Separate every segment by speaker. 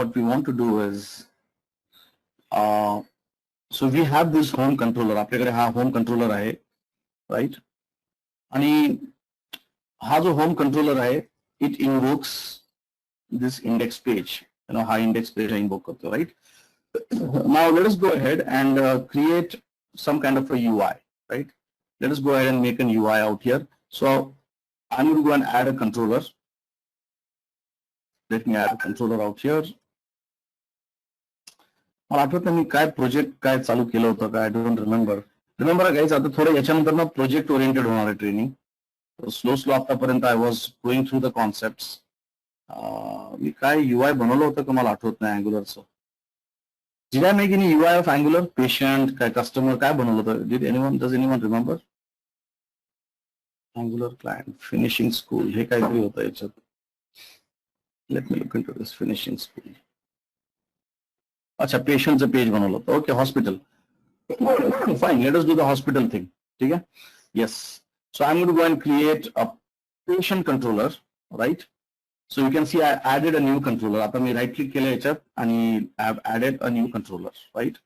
Speaker 1: what we want to do is, so we have this home controller. आपल्याकडे हा home controller आहे, right? आणि हा जो home controller आहे, it invokes this index page. You know, हा index page invoke करतो, right? Now let us go ahead and create some kind of a UI, right? Let us go ahead and make an UI out here. So I'm going to go and add a controller. Let me add a controller out here. मला आठवत नाही मी काय project काय चालू केलं होतं का, I don't remember guys. आता थोडं याच्यानंतर ना प्रोजेक्ट ओरिएंटेड होणार आहे ट्रेनिंग. स्लो आतापर्यंत I was going through the concept. मी काय UI बनवलं होतं का मला आठवत नाही अँग्युलरचं. Did I make any UI of Angular? Patient, काय customer काय बनवलं होतं? Does anyone remember? Angular client, finishing school, हे काहीतरी होतं याच्यात. Let me look into this finishing school. अच्छा, patientचं पेज बनवलं होतं. Okay, hospital. Fine, let us do the hospital thing. ठीक है? Yes. So I'm going to go and create a patient controller, right? So you can see I added a new controller. आता मी right click केलं याच्यात आणि I have added a new controller, right?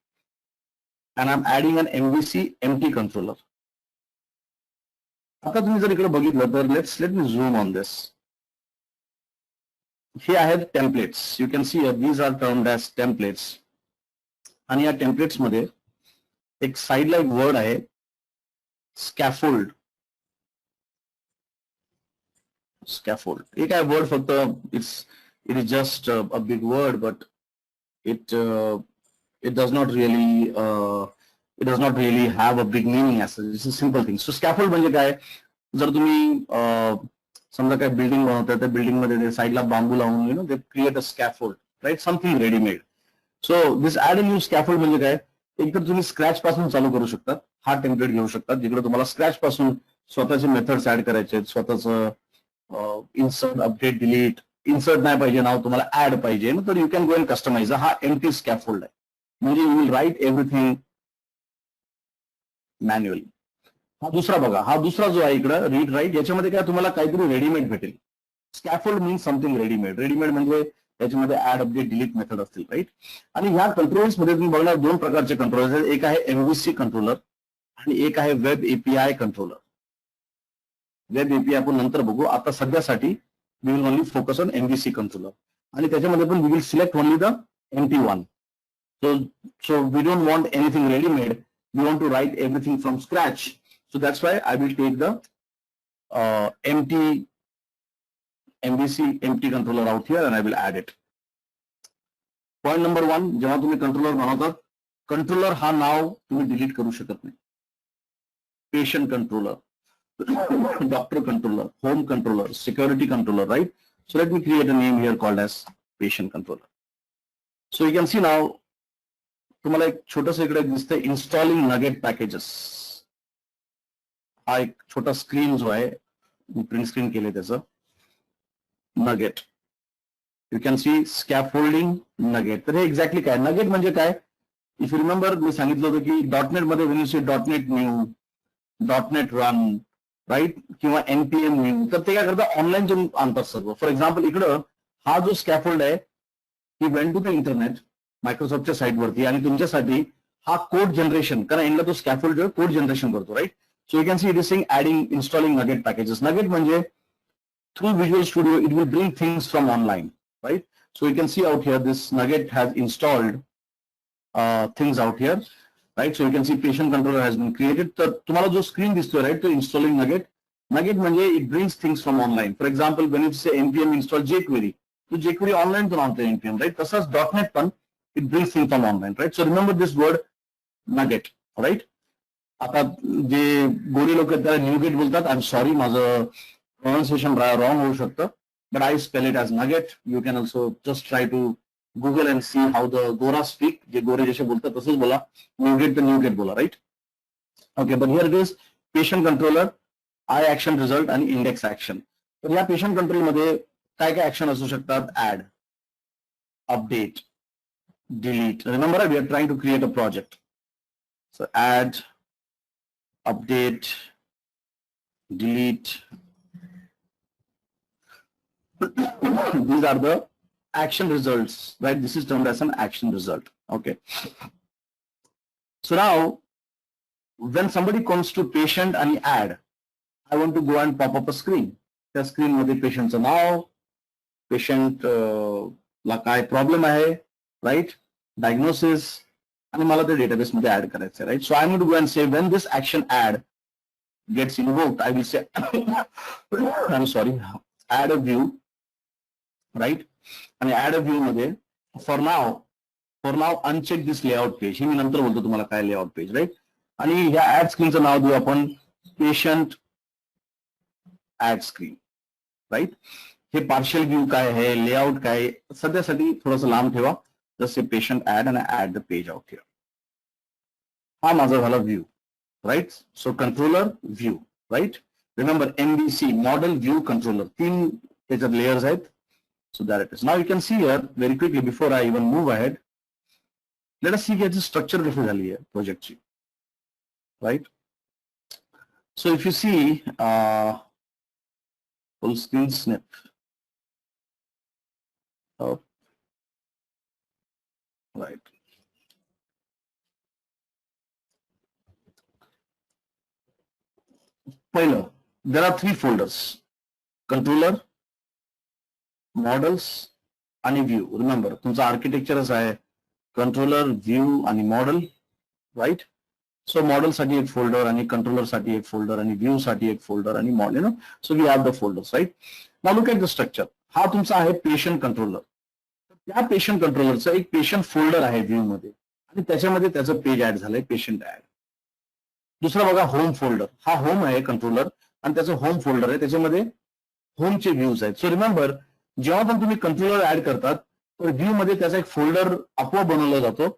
Speaker 1: And I'm adding an MVC empty controller. आता तुम्ही जर इकडे बघितलं तर let me zoom on this. Here I have templates. You can see these are termed as templates. आणि या templates मध्ये एक साइडला एक वर्ड आहे scaffold. Scaffold. एक आहे word फक्त, it is just a big word, but it does not really have a big meaning as such. It's a simple thing. So scaffold म्हणजे काय, जर तुम्ही समजा काय बिल्डिंग बनवताय त्या बिल्डिंग मध्ये साइडला बांबू लावून you know they create a scaffold, right? Something ready made. So this add a new scaffold म्हणजे काय, एकतर तुम्ही स्क्रॅच पासून चालू करू शकता. हा टेम्पलेट घेऊ शकता जिकडे तुम्हाला स्क्रॅच पासून स्वतःचे मेथड्स ऍड करायचे आहेत, स्वतःचं इन्सर्ट अपडेट डिलीट, इन्सर्ट नाही पाहिजे नाव तुम्हाला ऍड पाहिजे ना, तर you can go and customize. हा एम्प्टी स्कॅफोल्ड आहे, म्हणजे you will write everything manually. हा दुसरा बघा, हा दुसरा जो आहे इकडं रीड राईट, याच्यामध्ये काय तुम्हाला काहीतरी रेडीमेड भेटेल. Scaffold means something readymade. Readymade म्हणजे त्याच्यामध्ये ऍड अपडेट डिलीट मेथड असतील, राईट? आणि ह्या कंट्रोल्स मध्ये तुम्ही बघणार दोन प्रकारचे कंट्रोलर्स आहेत. एक आहे MVC कंट्रोलर आणि एक आहे web API controller. Web API आपण नंतर बघू. आता सध्यासाठी we will only focus on MVC controller. आणि त्याच्यामध्ये पण we will select only the empty one. So we don't want anything ready made. We want to write everything from scratch. So that's why I will take the empty MVC empty controller out here and I will add it. Point number 1, जेव्हा तुम्ही controller बनवतात, controller हा नाव तुम्ही delete करू शकत नाही. Patient controller, doctor controller, home controller, security controller, right? So let me create a name here called as patient controller. So you can see now, तुम्हाला एक छोटस इकडे दिसतंय installing Nugget packages. हा एक छोटा स्क्रीन जो आहे, मी प्रिंट स्क्रीन केले त्याचं. Nugget. You can see scaffolding Nugget. तर हे एक्झॅक्टली काय, Nugget म्हणजे काय? इफ यू रिमेंबर मी सांगितलं होतं की .NET मध्ये when you say .NET new, .dot net run, right, किंवा NPM न्यू, तर ते काय करतात ऑनलाईन जे आणतात सर्व. फॉर एक्झाम्पल इकडं हा जो स्कॅफोल्ड आहे, he went to the internet मायक्रोसॉफ्टच्या साईटवरती आणि तुमच्यासाठी हा कोड जनरेशन, कारण यांना तो स्कॅफोल्ड जो कोड जनरेशन करतो, right? So you can see it is sing adding installing Nugget packages. Nugget म्हणजे through Visual Studio it will bring things from online, right? So you can see out here this Nugget has installed things out here, right? So you can see patient controller has been created. तर तुम्हाला जो screen दिसतोय, right, तो installing Nugget. Nugget म्हणजे it brings things from online. For example, when you say NPM install jQuery, तो jQuery online तो आणतो NPM, right? तसाच .NET पण it brings things from online, right? So remember this word Nugget, right? आता जे गोरी लोक आहेत त्याला न्यूगेट बोलतात. आय एम सॉरी, माझं pronunciation wrong होऊ शकतं, but I spell it as Nugget. You can also just try to Google and see how the Gora speak. जे गोरे जसे बोलतात तसंच बोला, Nugget तर Nugget बोला, right? Okay, but here it is patient controller, I action result आणि index action. तर या patient control मध्ये काय काय ऍक्शन असू शकतात? Add, update, delete. Remember, we are trying to create a project. So add, update, delete. These are the action results, right? This is termed as an action result. Okay. So now, when somebody comes to patient and add, I want to go and pop up a screen. The screen मध्ये पेशंटचं नाव, patient ला काय problem आहे, right, diagnosis, आणि मला ते database मध्ये add करायचं, right. So I am to go and say when this action add gets invoked, I will say I'm sorry, add a view, right? And add a view मध्ये for now uncheck this layout page. हे मी नंतर बोलतो तुम्हाला काय layout page, right? आणि ह्या add स्क्रीनचं नाव देऊ आपण पेशंट ऍड स्क्रीन, राईट. हे पार्शियल व्ह्यू काय आहे, लेआउट काय, सध्यासाठी थोडंसं लांब ठेवा. जसे पेशंट ऍड आणि add the page out here. हा माझा झाला view, right? So controller view, right? Remember MVC, model view controller, तीन layers आहेत. So there it is. Now you can see here very quickly before I even move ahead. Let us see the structure कशी झाली आहे project ची, right? So if you see full screen snip, oh, right. पहिलं, there are 3 folders: controller, models आणि view. Remember, तुमचं आर्किटेक्चरच आहे controller, view आणि model, right. सो model साठी एक फोल्डर आणि कंट्रोलर साठी एक फोल्डर आणि व्ह्यू साठी एक फोल्डर आणि model, so we have the folders, right. Now look at the structure. हा तुमचा आहे पेशंट कंट्रोलर. त्या पेशंट कंट्रोलरचं एक पेशंट फोल्डर आहे व्ह्यू मध्ये आणि त्याच्यामध्ये त्याचं पेज ऍड झालंय, पेशंट ऍड. दुसरा बघा होम फोल्डर. हा होम आहे कंट्रोलर आणि त्याचं होम फोल्डर आहे, त्याच्यामध्ये होमचे व्ह्यूज आहेत. सो रिमेंबर, जेव्हा पण तुम्ही कंट्रोलर ऍड करतात तर व्ह्यू मध्ये त्याचा एक फोल्डर आपोआप बनवला जातो,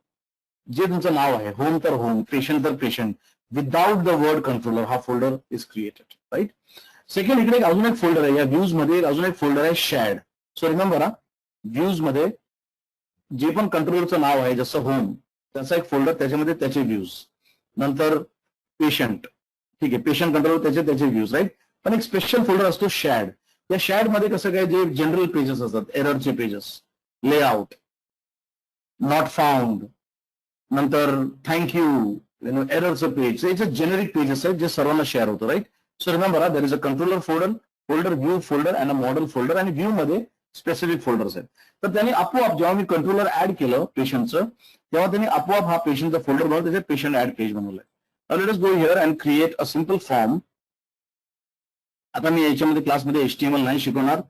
Speaker 1: जे तुमचं नाव आहे. होम तर होम, पेशंट तर patient, without the word controller हा folder is created, right. Second, इकडे अजून एक फोल्डर आहे, या व्ह्यूज मध्ये अजून एक फोल्डर आहे शेअर्ड. सो रिमेंबर, व्ह्यूज मध्ये जे पण कंट्रोलरचं नाव आहे जसं होम, त्याचा एक फोल्डर, त्याच्यामध्ये त्याचे व्ह्यूज. नंतर पेशंट, ठीक आहे, पेशंट कंट्रोलर त्याचे व्ह्यूज, राईट. पण एक स्पेशल फोल्डर असतो शेअर्ड. या शेअर्ड मध्ये कसं काय, जे जनरल पेजेस असतात, एररचे पेजेस, लेआउट, नॉट फाउंड, नंतर थँक्यू, एररचं पेज, याचे जेनेरिक पेजेस आहेत जे सर्वांना शेअर होतं, right. So remember, there is a controller folder, view folder and a model folder, आणि व्ह्यू मध्ये स्पेसिफिक फोल्डर्स आहेत. तर त्यांनी आपोआप, जेव्हा मी कंट्रोलर ऍड केलं पेशंटचं, तेव्हा त्यांनी आपोआप हा पेशंटचा फोल्डर बनवून त्याचे पेशंट ऍड पेज बनवलंय. Let us go here and create a simple form. आता मी याच्यामध्ये क्लासमध्ये HTML नाही शिकवणार.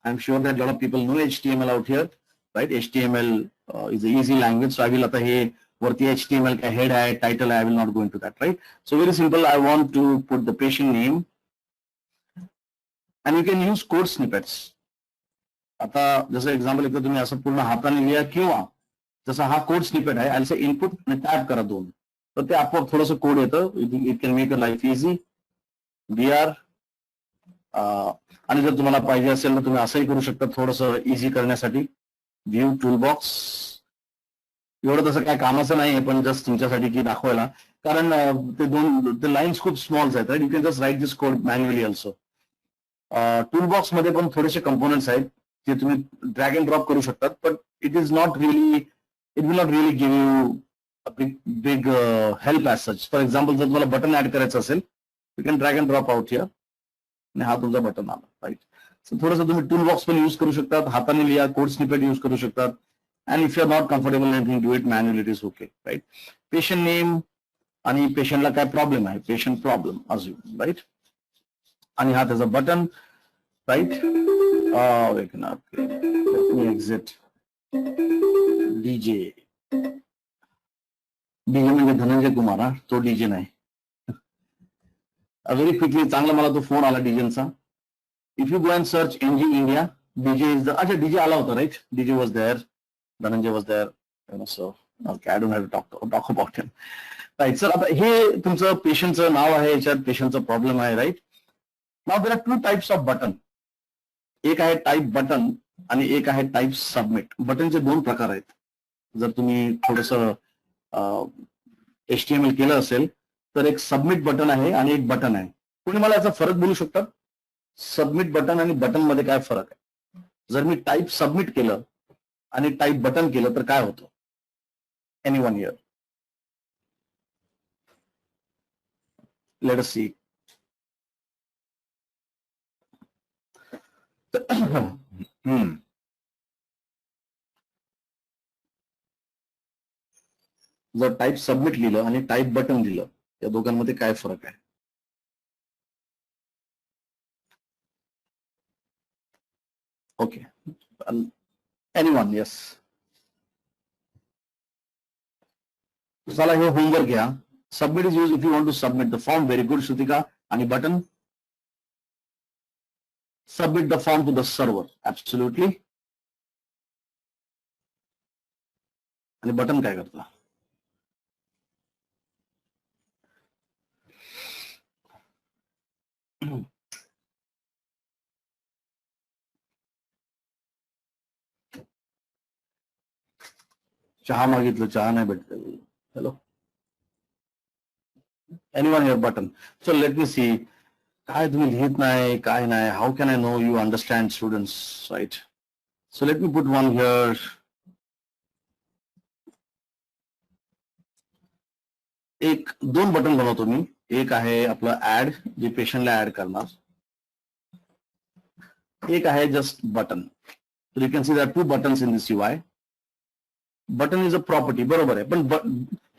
Speaker 1: I am sure that lot of people know HTML out here, right? HTML is an easy language. So I will आता हे वरती HTML का head आहे, title आहे, I will not go into that, right? So very simple. I want to put the patient name, and you can use code snippets. आता जसं example एकदा तुम्ही असं पूर्ण हाताने लिहा, किंवा जसं हा कोड स्निपेट आहे, I'll say input आणि टॅप करा 2, तर ते आपोआप थोडंसं कोड येतं. It can make a life easy. VR, आणि जर तुम्हाला पाहिजे असेल तर तुम्ही असंही करू शकता थोडंसं इझी करण्यासाठी. व्ह्यू टूलबॉक्स, एवढं तसं काय कामाचं नाही आहे, पण जस्ट तुमच्यासाठी की दाखवायला, कारण ते लाईन्स खूप स्मॉल्स आहेत, right. You can just write this code manually also. Toolbox मध्ये पण थोडेसे कंपोनेंट्स आहेत जे तुम्ही ड्रॅग अँड ड्रॉप करू शकतात, पण it will not really give you big help as such. For example, जर तुम्हाला बटन ऍड करायचं असेल, you can drag and drop out here, आणि हा तुमचा बटन आला, राईट. सो थोडंसं तुम्ही टूल बॉक्स पण यूज करू शकतात, हाताने लिहा, कोड स्निपेट यूज करू शकतात. And if you are not comfortable anything, do it manually, it is okay, right. Patient name आणि पेशंटला काय प्रॉब्लेम आहे, पेशंट प्रॉब्लेम अज्युम, राईट. आणि हा त्याचा button, right. Exit DJ. DJ म्हणजे धनंजय कुमार, हा तो डीजे नाही. व्हेरी क्विकली, चांगला मला तो फोन आला डीजेचा. If you go and search NG India, DJ is the, अच्छा डीजे आला होता, right. DJ was there, Dhananjay was there, so okay, I don't have to talk about him, right. Sir आता हे तुमचं पेशंटचं नाव आहे, याच्यात पेशंटचा प्रॉब्लेम आहे, राईट. नाव there are 2 types of button. एक आहे टाईप बटन आणि एक आहे टाईप सबमिट. बटनचे 2 प्रकार आहेत. जर तुम्ही थोडंसं HTML केलं असेल तर एक सबमिट बटन आहे आणि एक बटन आहे. कोणी मला याचा फरक बोलू शकतात? सबमिट बटन आणि बटन मध्ये काय फरक आहे? जर मी टाईप सबमिट केलं आणि टाईप बटन केलं तर काय होतं? Anyone here? लेट अस सी. जर टाईप सबमिट लिहिलं आणि टाईप बटन लिहिलं, या दोघांमध्ये काय फरक आहे? Okay, anyone? यस. चला हे होमवर्क घ्या. Submit is use if you want to submit the form. Very good Shrutika. आणि button? Submit the form to the server. Absolutely. आणि बटन काय करता? चहा मागितलं, चहा नाही भेटलं. Hello, anyone here? Button. So let me see. काय तुम्ही लिहित नाही, काय नाही. How can I know you understand students, right? So let me put one here. एक दोन बटन बनवतो मी. एक आहे आपलं ऍड, जे पेशंटला ऍड करणार. एक आहे just button. You can see that two buttons in this UI. Button is a property, बरोबर आहे. पण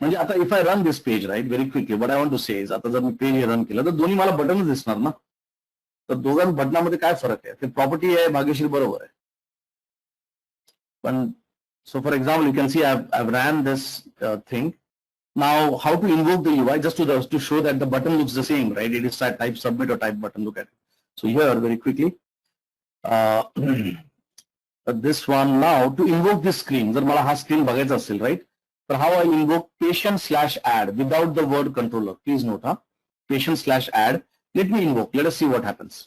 Speaker 1: म्हणजे आता if I run this page right very quickly, but I want to say is, आता जर मी पेज रन केलं तर दोन्ही मला बटनच दिसणार ना. तर दोघां बटनामध्ये काय फरक आहे? ते प्रॉपर्टी आहे, भाग्यश्री बरोबर आहे. पण so for example you can C I ran this thing. Now, how to invoke the UI? Just to show that the button looks the same, right? It is type submit or type button. Look at it. So here, very quickly, this one now to invoke this screen. जर मला हा screen बघायचा असेल, right? So how I invoke patient/add without the word controller. Please note, patient/add. Let me invoke. Let us see what happens.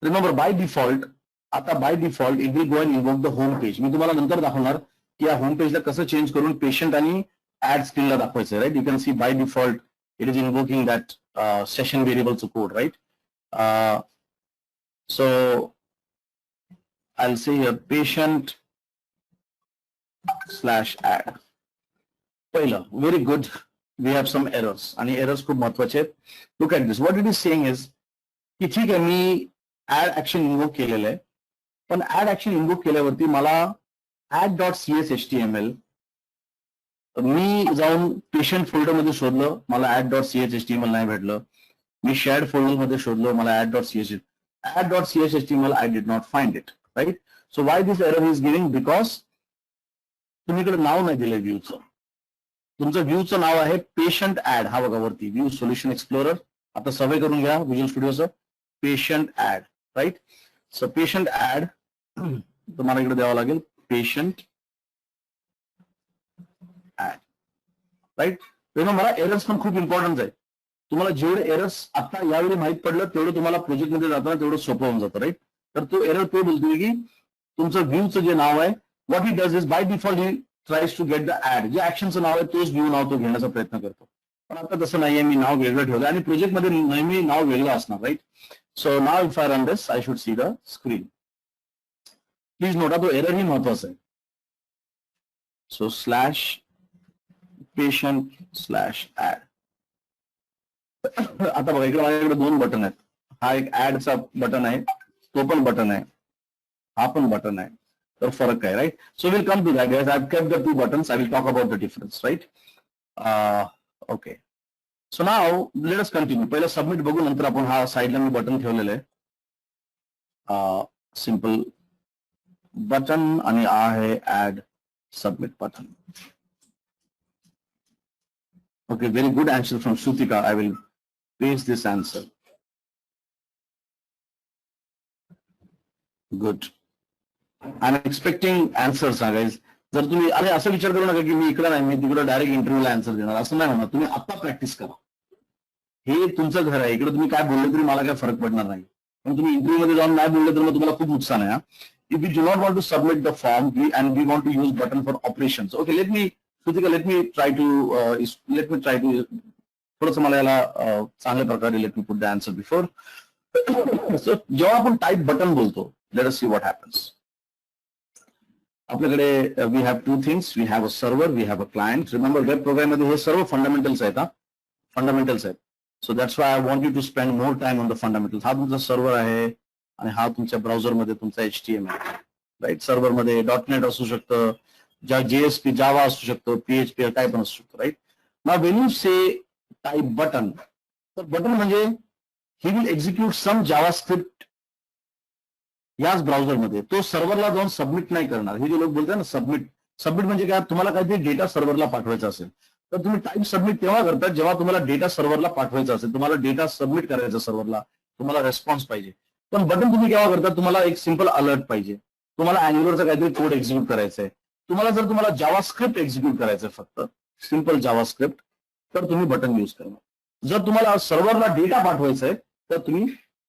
Speaker 1: Remember, by default, आता by default, it will go and invoke the home page. मी तुम्हाला नंतर दाखवणार की या home पेजला कसं change करून patient आणि add स्क्रीनला दाखवायचं, right? You can see by default it is invoking that session व्हेरिएबलचं कोड, right? So I will say here patient/add. पहिलं, very good, we have some errors, आणि एरर्स खूप महत्वाचे आहेत. Look at this. What it is saying is की ठीक आहे, मी ऍड ऍक्शन इन्वोक केलेलं आहे, पण ऍड ऍक्शन इन्वोक केल्यावरती मला add.chshtml, मी जाऊन पेशंट फोल्डरमध्ये शोधलं, मला add.chshtml नाही भेटलं. मी शेअर्ड फोल्डरमध्ये शोधलं, मला add.chshtml I did not find it, right? So why this error is giving? Because तुम्ही इकडे नाव नाही दिलंय व्ह्यूचं. तुमचं व्ह्यूचं नाव आहे पेशंट ऍड. हा बघा वरती, व्ह्यू सोल्युशन एक्सप्लोरर. आता सवय करून घ्या व्हिज्युअल स्टुडिओचं. Patient add, right? So patient add तुम्हाला इकडे द्यावं लागेल, पेशंट ऍड, राईट? तेव्हा मला एरर्स पण खूप इम्पॉर्टन्ट आहे. तुम्हाला जेवढे एरर्स आता यावेळी माहित पडलं तेवढं तुम्हाला प्रोजेक्टमध्ये जाताना तेवढं सोपं होऊन जातं, राईट? तर तो एरर तो बोलतोय की तुमचं व्ह्यूचं जे नाव आहे, what he does is by default he tries to get the add. जे ऍक्शनचं नाव आहे तोच व्ह्यू नाव तो घेण्याचा प्रयत्न करतो. पण आता तसं नाहीये, मी नाव वेगळं ठेवलं आणि प्रोजेक्टमध्ये नेहमी नाव वेगळं असणार, right? So now if I run this I should see the screen. Please नोटा, तो एरर ही महत्वाचा आहे. सो /patient/add. आता बघा इकडे माझ्याकडे दोन बटन आहेत. हा एक ऍडचा बटन आहे, तो पण बटन आहे, हा पण बटन आहे. तर फरक काय, right? So will come to that guys. I have kept the two buttons. I will talk about the difference, right? Okay. So now let us continue. पहिलं सबमिट बघू, नंतर आपण हा साईडला मी बटन ठेवलेलं आहे, सिंपल बटन, आणि आहे add submit button. Okay, very good answer from Shrutika. I will paste this answer. Good. I'm expecting answers, guys. जर तुम्ही अरे असं विचार करू नका की मी इकडे नाही, मी तिकडे डायरेक्ट इंटरव्ह्यूला आन्सर देणार, असं नाही होणार. तुम्ही आता प्रॅक्टिस करा. हे तुमचं घर आहे, इकडे तुम्ही काय बोलले तरी मला काय फरक पडणार नाही. पण तुम्ही इंटरव्ह्यू मध्ये जाऊन नाही बोलले तर मग तुम्हाला खूप नुकसान आहे. If you do not want to submit the form and we want to use button for operations, okay, let me try to थोडंसं मला याला चांगल्या प्रकारे let me put the answer before. So जेव्हा आपण टाईप बटन बोलतो Let us see what happens. आपल्याकडे we have two things. We have a server, we have a client. Remember, web program मध्ये हे सर्व fundamentals आहेत, fundamentals आहेत. So that's why I want you to spend more time on the fundamentals. हा तुमचा server आहे आणि हा तुमच्या browser मध्ये तुमचा HTML आहे, राईट. सर्व्हर मध्ये .NET असू शकतं, JSP जावा असू शकतो, PHP काय पण असू शकतो, right. Now when you say type button, तर बटन म्हणजे he will execute some JavaScript याच ब्राउझर मध्ये. तो सर्व्हरला जाऊन सबमिट नाही करणार. हे जे लोक बोलतात ना सबमिट म्हणजे काय, तुम्हाला काहीतरी डेटा सर्व्हरला पाठवायचा असेल तर तुम्ही टाईप सबमिट तेव्हा करता जेव्हा तुम्हाला डेटा सर्व्हरला पाठवायचा असेल, तुम्हाला डेटा सबमिट करायचा सर्व्हरला, तुम्हाला रेस्पॉन्स पाहिजे. पण बटन तुम्ही केव्हा करता, तुम्हाला एक सिंपल अलर्ट पाहिजे, तुम्हाला अँग्युलरचा काहीतरी कोड एक्झिक्यूट करायचा आहे, तुम्हाला जावास्क्रिप्ट एक्झिक्यूट करायचं आहे, फक्त सिंपल जावास्क्रिप्ट, तर तुम्ही बटन यूज करणार. जर तुम्हाला सर्व्हरला डेटा पाठवायचा आहे तर तुम्ही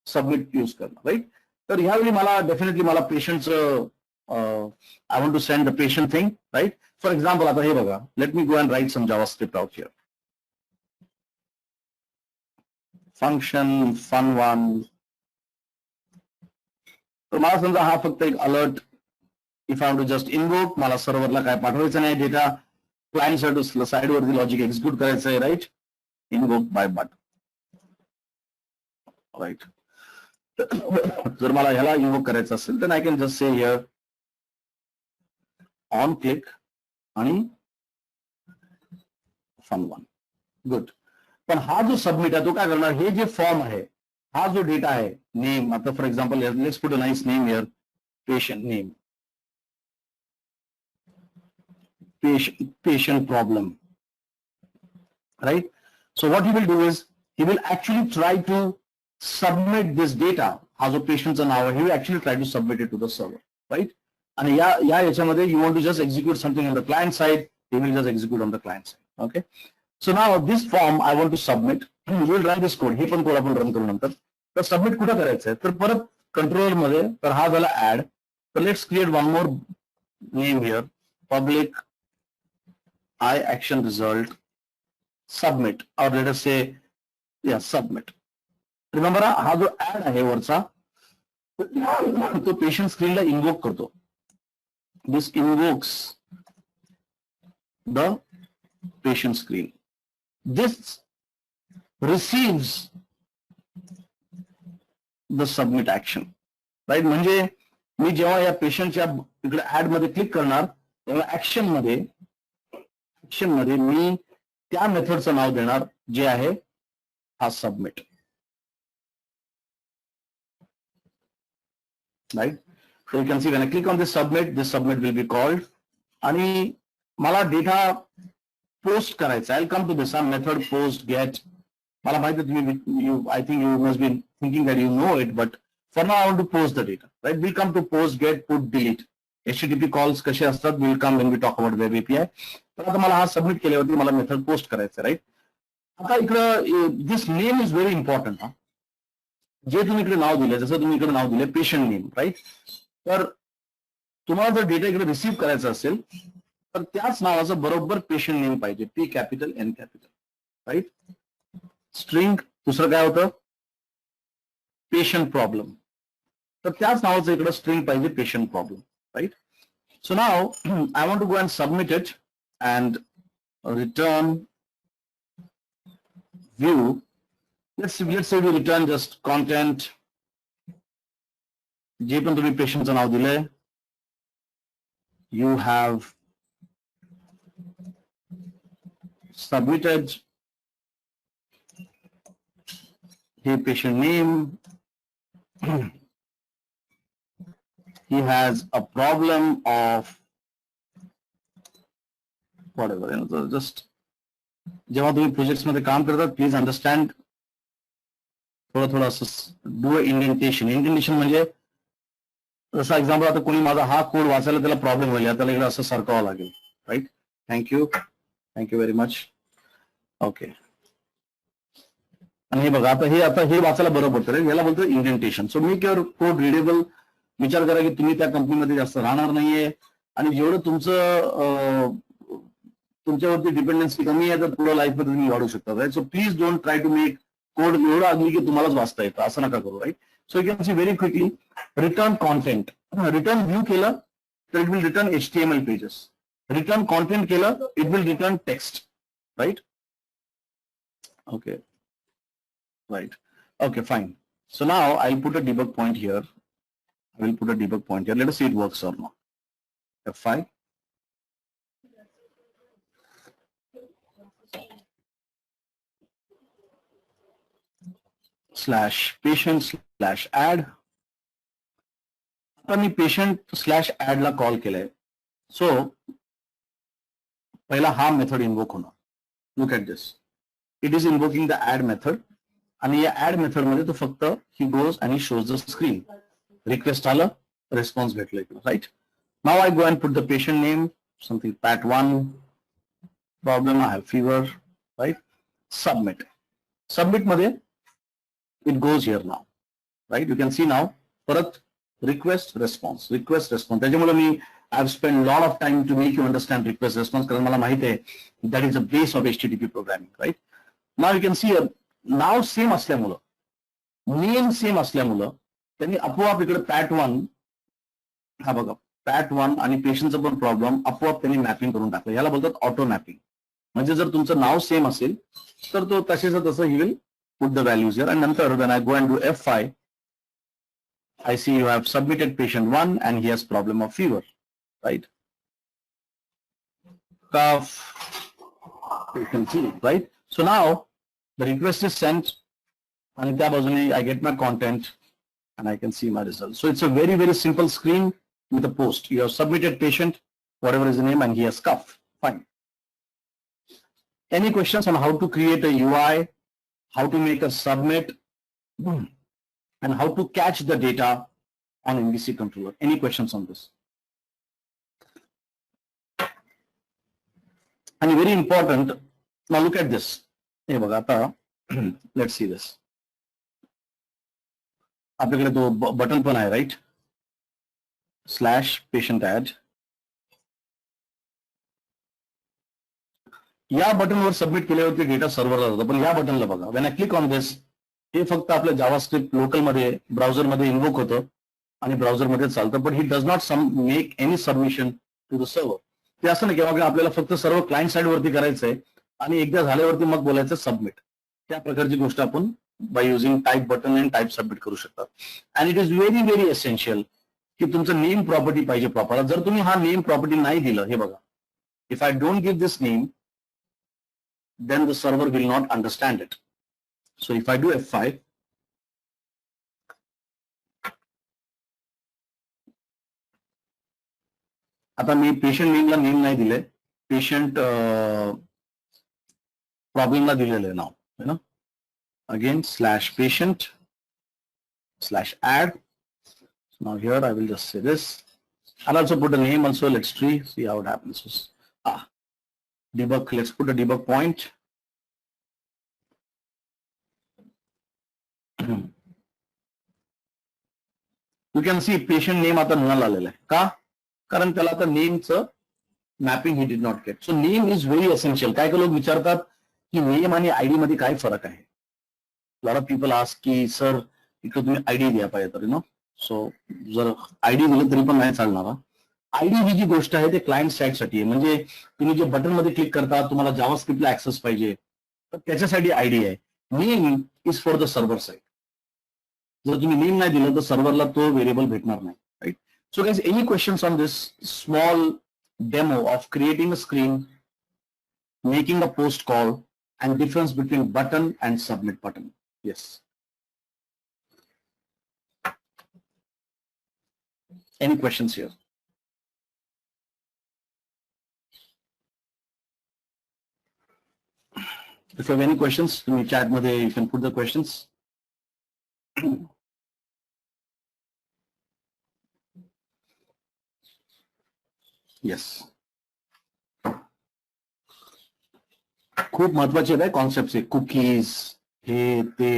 Speaker 1: सबमिट यूज करणार, राईट. तर ह्यावेळी मला डेफिनेटली मला पेशंटचं I want to send the patient thing, right. For example आता हे बघा, let me go and write some JavaScript out here. Function fun1. तर मला समजा हा फक्त एक alert, if I want to just invoke, मला सर्व्हरला काय पाठवायचं नाही डेटा, क्लायंट साईडवरती लॉजिक एक्झिक्यूट करायचं आहे, right. Invoke by but, right. जर मला ह्याला इनवोक करायचं असेल तर आय कॅन जस्ट से हिअर ऑन क्लिक आणि fun1. गुड. पण हा जो सबमिट आहे तो काय करणार, हे जे फॉर्म आहे, हा जो डेटा आहे, नेम, आता for example let's put a nice name here, patient name, patient problem, right. So what he will do is he will actually try to submit this data, हा जो पेशंटचा नाव आहे, he will actually try to submit it to the server, right. आणि या याच्यामध्ये you want to just execute something on the client side, he will just execute on the client side, okay. So now this form I want to submit, we will run this code, हे पण code आपण run करू नंतर. तर submit कुठं करायचं आहे, तर परत कंट्रोलर मध्ये, तर हा झाला ऍड. तर let's create one more name here, public I action result submit, or let us say submit. Remember हा जो ऍड आहे वरचा तो पेशंट स्क्रीनला इन्वोक करतो. This invokes the patient screen. This receives the submit action, right. म्हणजे मी जेव्हा या पेशंटच्या इकडे ऍड मध्ये क्लिक करणार तेव्हा ऍक्शन मध्ये मी त्या मेथडचं नाव देणार जे आहे हा submit, right. So you can see when I click on this submit will be called. आणि मला डेटा पोस्ट करायचा, I will come to this method post get. मला माहिती आहे तुम्ही I think you must be thinking that you know it, but for now I want to post the data, right. Will come to post get put delete. HTTP calls कसे असतात, will come when we talk about web API. तर आता मला हा submit केल्यावरती मला method post करायचं, right. आता इकडं this name is very important. जे तुम्ही इकडे नाव दिले, जसं तुम्ही इकडे नाव दिले पेशंट नेम, राईट. तर तुम्हाला जर डेटा इकडे रिसीव्ह करायचा असेल तर त्याच नावाचं बरोबर पेशंट नेम पाहिजे, P capital N capital, right. String दुसरं काय होतं, पेशंट प्रॉब्लेम, तर त्याच नावाचं इकडे स्ट्रिंग पाहिजे patient problem, right. So now I want to go and submit it and return view. Let's say we return just content. जे पण तुम्ही पेशंटचं नाव दिलंय, you have submitted the patient name. He has a problem of whatever, so just जेव्हा तुम्ही projects मध्ये काम करतात please understand, थोडं असं डू इंडेंटेशन. इंडेंटेशन म्हणजे जसं एक्झाम्पल, आता कोणी माझा हा कोड वाचायला त्याला प्रॉब्लेम होईल, त्याला इकडे असं सारखावं लागेल, right. Thank you very much. Okay. आणि हे बघा, आता हे वाचायला बरं पडतं, याला बोलतो indentation. So make your code readable. विचार करा की तुम्ही त्या कंपनीमध्ये जास्त राहणार नाहीये आणि जेवढं तुमच्यावरती डिपेंडन्सी कमी आहे तर पुढे लाईफमध्ये तुम्ही वाढू शकता, right. So please don't try to make code एवढा अगली की तुम्हालाच वाचता येतं, असं नका करू, right. So you can see very quickly, return content. Return view केलं, so it will return HTML pages. Return content केलं, it will return text, right? Okay, right. Okay, fine. So now I'll put a debug point here. I will put a debug point here. Let us see it works or not. F5. /patient/add. आता मी patient/add ला call केलाय. So पहिला हा method invoke होणार. Look at this. It is invoking the add method. आणि या add method मध्ये तो फक्त he goes and he shows the screen. Request आलं, response भेटलं इकडं, right? Now I go and put the patient name, something pat1, problem, I have fever, right? Submit. Submit मध्ये it goes here now, right? You can see now, परत request response. त्याच्यामुळे मी I've spent a lot of time to make you understand request response कारण मला माहित आहे that is the base of HTTP programming, right? Now you can see now same असल्यामुळं, name same असल्यामुळं त्यांनी आपोआप इकडे pat1 हा बघा pat1 आणि पेशंटचा पण प्रॉब्लेम आपोआप त्यांनी मॅपिंग करून टाकलं. याला बोलतात ऑटो मॅपिंग. म्हणजे जर तुमचं नाव सेम असेल तर तो तसेच तसं he will put the values here, and नंतर when I go and do F5, I see you have submitted patient 1 and he has problem of fever, right? Cough, patient 2, right? So now the request is sent and I get my content and I can see my result. So it's a very, very simple screen with a post. You have submitted patient, whatever is the name, and he has cough. Fine. Any questions on how to create a UI? How to make a submit, and how to catch the data on MVC controller? Any questions on this? And very important, now look at this. Let's see this. आपल्याकडे तो button पण आहे, right? /patient_add. या बटनवर submit केल्यावरती data सर्व्हरला जातो. पण या बटनला बघा, when I click on this, हे फक्त आपल्या जावास्क्रिप्ट लोकल मध्ये ब्राउझर मध्ये इन्वोक होतं आणि ब्राउझर मध्ये चालतं, पण he does not make any submission to the server. ते असं नाही की आपल्याला फक्त सर्व क्लायंट साइड वरती करायचंय आणि एकदा झाल्यावरती मग बोलायचं सबमिट. त्या प्रकारची गोष्ट आपण by using type button and type submit करू शकतात. And it is very very essential की तुमचं नेम प्रॉपर्टी पाहिजे प्रॉपर. जर तुम्ही हा नेम प्रॉपर्टी नाही दिलं, हे बघा, if I don't give this name, then the server will not understand it. So if I do F5, आता मी पेशंट नेमला नेम नाही दिले, पेशंट प्रॉब्लेमला दिलेलं आहे नाव, है ना? Again /patient/add. So now here I will just say this. I'll also put a name also. Let's see how it happens. Debug, let's put a debug point. You can see patient name आता null आलेला आहे. का? कारण त्याला आता नेमचं mapping he did not get. So name is very essential. काय लोक विचारतात की नेम आणि आयडी मध्ये काय फरक आहे? lot of people ask की सर इकडे तुम्ही आयडी द्या पाहिजे तर, नो. सो जर आयडी दिलं तरी पण नाही चालणार. आयडी ही जी गोष्ट आहे ते क्लायंट साईडसाठी आहे. म्हणजे तुम्ही जे बटन मध्ये क्लिक करता, तुम्हाला जावास्क्रिप्टला ऍक्सेस पाहिजे तर त्याच्यासाठी आयडी आहे. Name is for the server side. जर तुम्ही नेम नाही दिलं तर सर्व्हरला तो व्हेरिएबल भेटणार नाही, right? So guys, any questions on this small demo of creating a screen, making a post call, and difference between button and submit button? Yes. Any questions here? If you have any questions in the chat, you can put the questions. Yes. खूप महत्वाचे आहे concept आहे. Cookies, हे ते.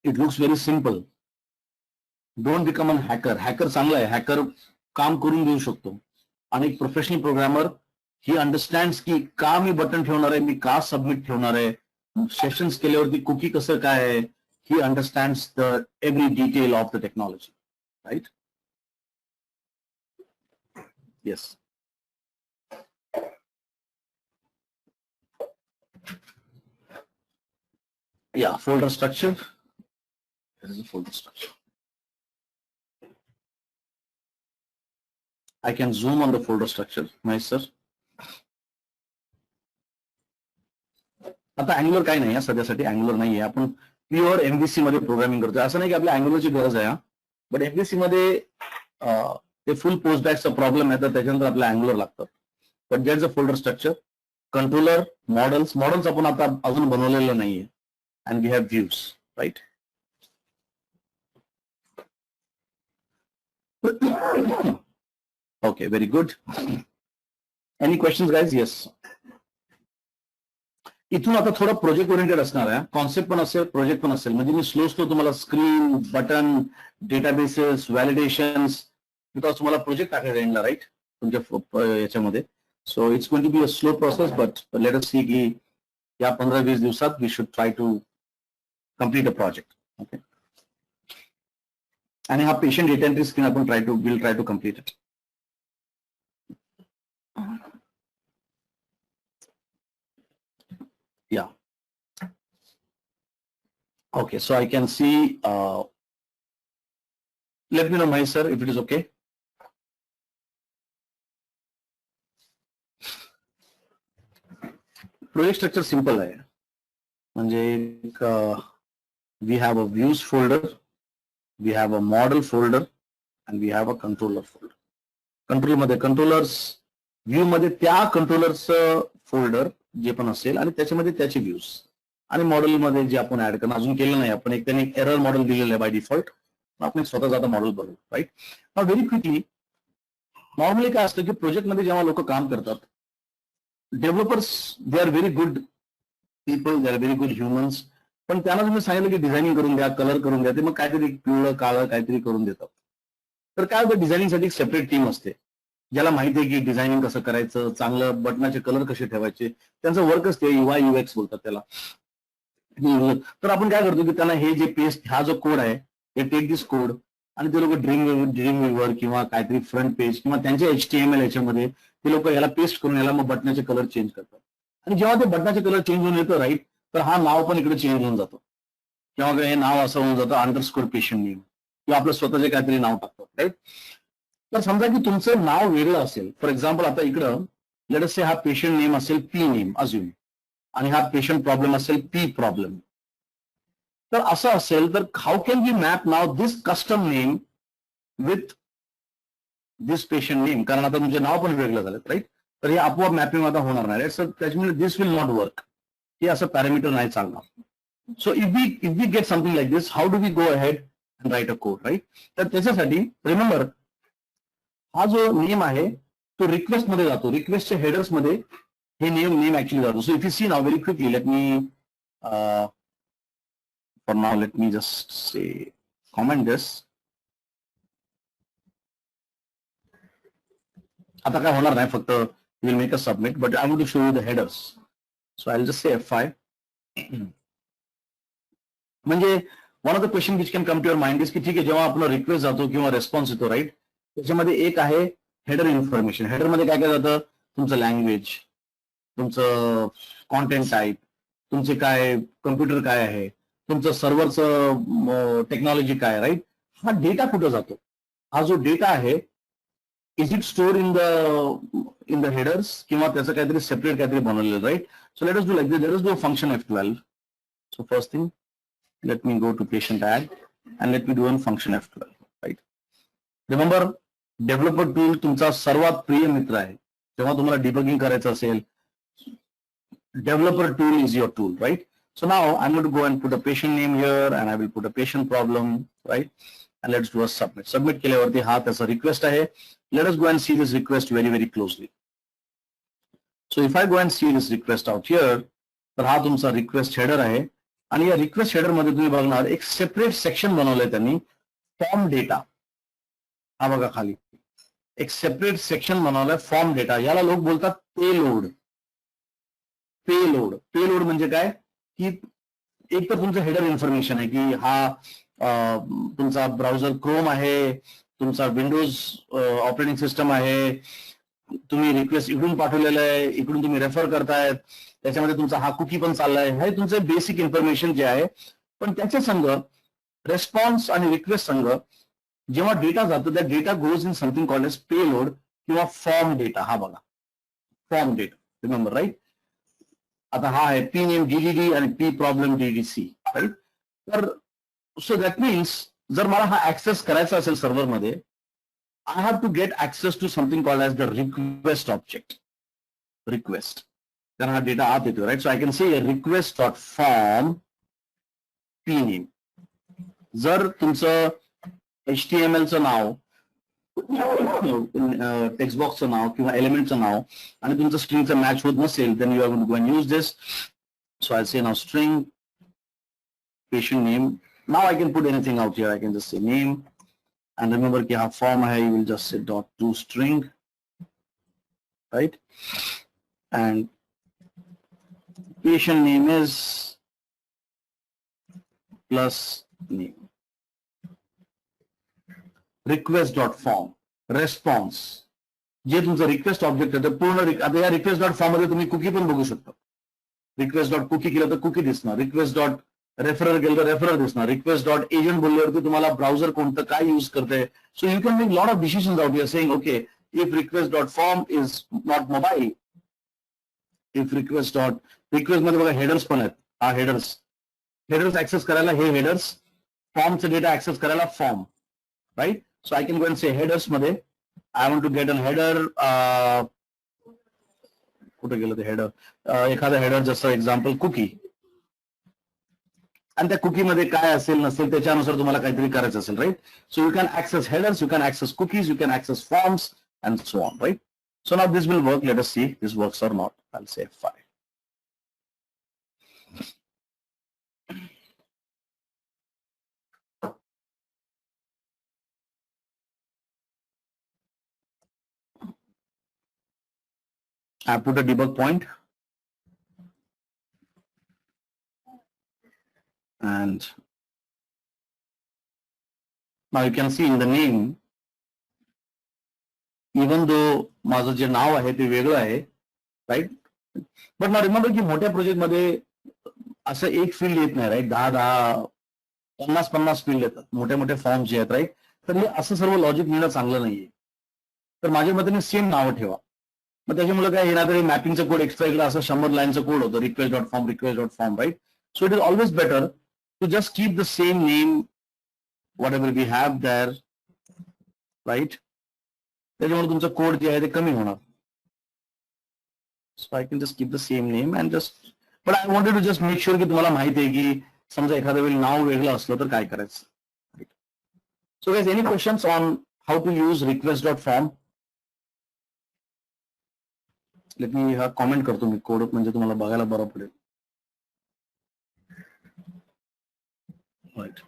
Speaker 1: It looks very simple. Don't become an hacker. Hacker चांगला आहे, hacker काम करून देऊ शकतो. आणि एक प्रोफेशनल प्रोग्रामर ही अंडरस्टँड्स की का मी बटन ठेवणार आहे, मी का सबमिट ठेवणार आहे, सेशन्स केल्यावरती कुकी कसं काय आहे, he understands the every detail of the technology, right? Yes. Yeah, folder structure. There is a folder structure. I can zoom on the folder structure, nice sir. आता अँग्युलर काय नाही सध्यासाठी angular नाहीये आपण pure MVC मध्ये programming करतोय असं नाही की आपल्या अँग्युलरची गरज आहे बट एमव्हीसी मध्ये ते फुल पोस्टबॅकचा प्रॉब्लेम आहे तर त्याच्यानंतर आपल्याला अँग्युलर लागतं but there is a folder structure controller models आपण आता अजून बनवलेलं नाहीये and we have views right okay very good any questions guys yes इथून आता थोडं प्रोजेक्ट ओरिएंटेड असणार आहे कॉन्सेप्ट पण असेल प्रोजेक्ट पण असेल म्हणजे मी स्लो तुम्हाला screen button databases validations because तुम्हाला प्रोजेक्ट टाकायला येणार राईट तुमच्या याच्यामध्ये so it's going to be a slow process but let us see की या 15-20 दिवसात we should try to complete a project okay आणि हा पेशंट डेटा एंट्री स्क्रीन आपण will try to complete it Yeah. Okay, so I can see, let me know, Mahesh sir, if it is okay. Project structure simple hai. We have a views folder, we have a model folder, and we have a controller folder. Controller मध्ये controllers, view मध्ये त्या controllers folder जे पण असेल आणि त्याच्यामध्ये त्याचे views आणि मॉडेलमध्ये जे आपण ऍड करणं अजून केलं नाही आपण एक त्यांनी एरर मॉडेल दिलेलं आहे बाय डिफॉल्ट आपण स्वतःच आता मॉडेल बनवू राईट व्हेरी क्विकली नॉर्मली काय असतं की प्रोजेक्टमध्ये जेव्हा लोक काम करतात developers they are very good people they are very good humans पण त्यांना तुम्ही सांगितलं की डिझायनिंग करून द्या कलर करून द्या ते मग काहीतरी पिवळं काळं काहीतरी करून देतात तर काय होतं डिझायनिंगसाठी एक सेपरेट टीम असते ज्याला माहिती आहे की डिझायनिंग कसं करायचं चांगलं बटनाचे कलर कसे ठेवायचे त्यांचं वर्कच ते UI UX बोलतात त्याला तर आपण काय करतो की त्यांना हे जे पेस्ट हा जो कोड आहे हे टेक दिस कोड आणि ते लोक ड्रीम व्ह्यूवर किंवा काहीतरी फ्रंट पेज किंवा त्यांच्या HTML याच्यामध्ये ते लोक याला पेस्ट करून याला मग बटनाचे कलर चेंज करतात आणि जेव्हा ते बटनाचे कलर चेंज होऊन येतं राईट तर हा नाव पण इकडे चेंज होऊन जातो किंवा हे नाव असं होऊन जातं अंडरस्कोर पेशंट नेम किंवा आपलं स्वतःचे काहीतरी नाव टाकतात राईट तर समजा की तुमचं नाव वेगळं असेल फॉर एक्झाम्पल आता इकडं लेट अस से हा पेशंट नेम असेल P नेम अज्युम आणि हा पेशंट प्रॉब्लेम असेल P प्रॉब्लेम तर असं असेल तर how can we map now this custom name with this patient name कारण आता तुमचे नाव पण वेगळं झालं राईट तर हे आपोआप मॅपिंग आता होणार नाही सर त्याच्यामुळे दिस विल नॉट वर्क हे असं पॅरामीटर नाही चालणार so if we get something like this how do we go ahead and write a code right तर त्याच्यासाठी रिमेंबर हा जो नेम आहे तो रिक्वेस्ट मध्ये जातो रिक्वेस्टच्या हेडर्स मध्ये हे नेम ऍक्च्युअली जातो so if you see now very quickly let me for now let me just say comment this आता काय होणार नाही फक्त will make a submit but I would to show you the headers so I will just say F5 म्हणजे one of the question which can come to your mind is की ठीक आहे जेव्हा आपला रिक्वेस्ट जातो किंवा रेस्पॉन्स येतो right त्याच्यामध्ये एक आहे हेडर इन्फॉर्मेशन हेडर मध्ये काय काय जातं तुमचं लँग्वेज तुमचं कॉन्टेंट टाईप तुमचे काय कम्प्युटर काय आहे तुमचं सर्व्हरचं टेक्नॉलॉजी काय राईट हा डेटा कुठं जातो हा जो डेटा आहे is it store in the headers किंवा त्याचं काहीतरी सेपरेट काहीतरी बनवलेलं right so let us do like this let us do a function F12 so first thing let me go to patient add and let me do an function F12 right remember developer tool तुमचा सर्वात प्रिय मित्र आहे जेव्हा तुम्हाला debugging करायचं असेल developer tool is your tool right so now I am going to go and put a patient name here and I will put a patient problem right and let's do a submit केल्यावरती हा त्याचा request आहे let us go and see this request very closely so if I go and see this request out here तर हा तुमचा request header आहे आणि या रिक्वेस्ट हेडर मध्ये तुम्ही बघणार एक सेपरेट सेक्शन बनवलंय त्यांनी फॉर्म डेटा हा बघा खाली एक सेपरेट सेक्शन बनवलाय फॉर्म डेटा याला लोक बोलतात पेलोड पेलोड म्हणजे काय की एक तर तुमचं हेडर इन्फॉर्मेशन आहे की हा तुमचा ब्राउझर क्रोम आहे, तुमचा विंडोज ऑपरेटिंग सिस्टम आहे, तुम्ही रिक्वेस्ट इकडून पाठवलेलं आहे, इकडून तुम्ही रेफर करतायत, त्याच्यामध्ये तुमचा हा कुकी पण चाललाय, हे तुमचं बेसिक इन्फॉर्मेशन जे आहे. पण त्याच्या संग रेस्पॉन्स आणि रिक्वेस्ट संग जेव्हा डेटा जातो त्या data goes in something called as payload किंवा फॉर्म डेटा. हा बघा फॉर्म डेटा, रिमेंबर राईट. आता हा आहे पी नेम डीडीडी आणि पी प्रॉब्लेम डीडीसी, राईट. तर सो दॅट मीन्स जर मला हा ऍक्सेस करायचा असेल सर्व्हरमध्ये, I have to get access to something called as the request object. Request. Then हा data आत येतो, right? So I can say a request.form p name. जर तुमचं HTML चं नाव, टेक्स्ट बॉक्सचं नाव किंवा एलिमेंटचं नाव आणि तुमचं स्ट्रिंगचं मॅच होत नसेल, then you are going to go and use this. So I'll say now string patient name. Now I can put anything out here. I can just say name. And remember कि हाँ form है, you will just say dot to string, right? And patient name is plus name. Request dot form response. जे तुमचं request object आहे ते पूर्ण आता या request dot form मध्ये तुम्ही कुकी पण बघू शकता. रिक्वेस्ट डॉट कुकी केलं तर कुकी दिसणार, रिक्वेस्ट डॉट रेफरर केलं तर रेफरर दिसणार, रिक्वेस्ट डॉट एजंट बोलल्यावरती तुम्हाला ब्राउझर कोणतं काय यूज करते. So you can make lot of decisions out here saying okay if request dot form is not mobile, if request मध्ये बघा हेडर्स पण आहेत. हा हेडर्स ऍक्सेस करायला हे हेडर्स, फॉर्मचा डेटा ऍक्सेस करायला form, right. So I can go and say headers मध्ये I want to get an header, कुठे गेलं ते हेडर, एखादा हेडर जसं एक्झाम्पल कुकी, आणि त्या कुकी मध्ये काय असेल नसेल त्याच्यानुसार तुम्हाला काहीतरी करायचं असेल, right. So you can access headers, you can access cookies, you can access forms and so on, right. So now this will work. Let us see this works or not. I will say F5. I put a debug point and now you can see in the name, even though माझं जे नाव आहे ते वेगळं आहे, right. But now remember की मोठ्या project मध्ये असं एक फील्ड येत नाही, राईट. 10-50 फील्ड येतात मोठ्या मोठ्या फॉर्म जे आहेत, राईट. तर हे असं सर्व लॉजिक लिहिणं चांगलं नाहीये. तर माझ्या मते सेम नावं ठेवा. मग त्याच्यामुळे काय येणार तरी मॅपिंगचं कोड एक्स्ट्रा इकडे असं 100 लाईनचं कोड होतं, request dot form, right. So it is always better to just keep the same name whatever we have there, right. त्याच्यामुळे तुमचं कोड जे आहे ते कमी होणार. So I can just keep the same name and just, but I wanted to just make sure की तुम्हाला माहिती आहे की समजा एखाद्या वेळी नाव वेगळं असलं तर काय करायचं. So guys, any questions on how to use request.form? Let me हा कॉमेंट करतो मी कोड, म्हणजे तुम्हाला बघायला बरं पडेल. Right.